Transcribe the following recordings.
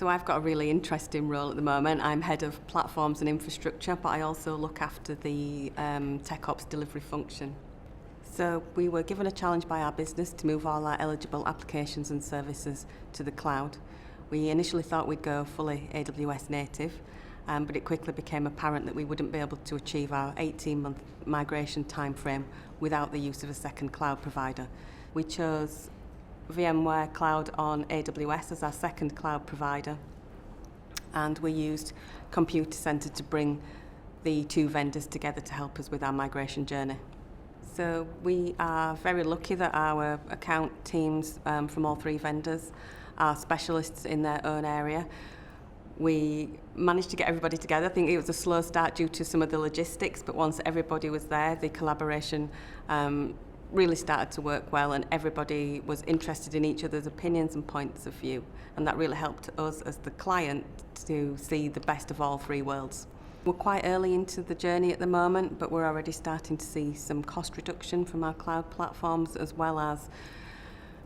So I've got a really interesting role at the moment. I'm head of platforms and infrastructure, but I also look after the tech ops delivery function. So we were given a challenge by our business to move all our eligible applications and services to the cloud. We initially thought we'd go fully AWS native, but it quickly became apparent that we wouldn't be able to achieve our 18-month migration timeframe without the use of a second cloud provider. We chose VMware Cloud on AWS as our second cloud provider, and we used Computacenter to bring the two vendors together to help us with our migration journey. So we are very lucky that our account teams from all three vendors are specialists in their own area. We managed to get everybody together. I think it was a slow start due to some of the logistics, but once everybody was there, the collaboration really started to work well, and everybody was interested in each other's opinions and points of view, and that really helped us as the client to see the best of all three worlds. We're quite early into the journey at the moment, but we're already starting to see some cost reduction from our cloud platforms, as well as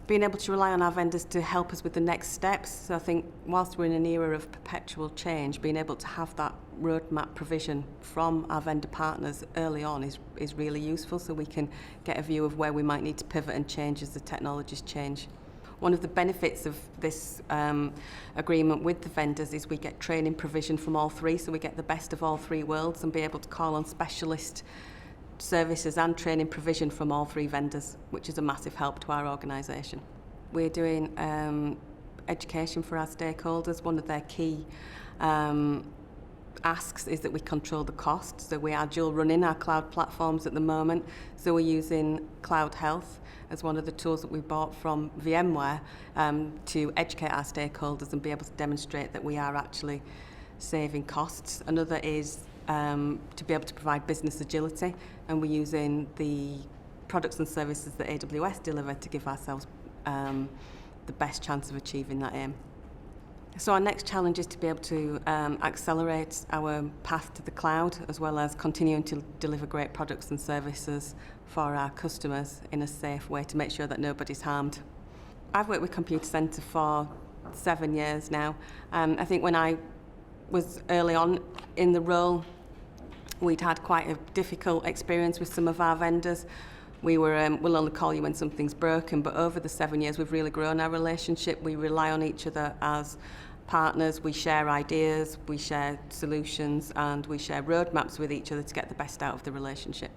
being able to rely on our vendors to help us with the next steps. So I think whilst we're in an era of perpetual change, being able to have that roadmap provision from our vendor partners early on is really useful, so we can get a view of where we might need to pivot and change as the technologies change. One of the benefits of this agreement with the vendors is we get training provision from all three, so we get the best of all three worlds and be able to call on specialist services and training provision from all three vendors, which is a massive help to our organisation. We're doing education for our stakeholders. One of their key asks is that we control the costs. So we are dual running our cloud platforms at the moment. So we're using Cloud Health as one of the tools that we bought from VMware to educate our stakeholders and be able to demonstrate that we are actually saving costs. Another is to be able to provide business agility, and we're using the products and services that AWS deliver to give ourselves the best chance of achieving that aim. So our next challenge is to be able to accelerate our path to the cloud, as well as continuing to deliver great products and services for our customers in a safe way to make sure that nobody's harmed. I've worked with Computacenter for 7 years now. I think when I was early on in the role, we'd had quite a difficult experience with some of our vendors. We were, we'll only call you when something's broken, but over the 7 years we've really grown our relationship. We rely on each other as partners, we share ideas, we share solutions, and we share roadmaps with each other to get the best out of the relationship.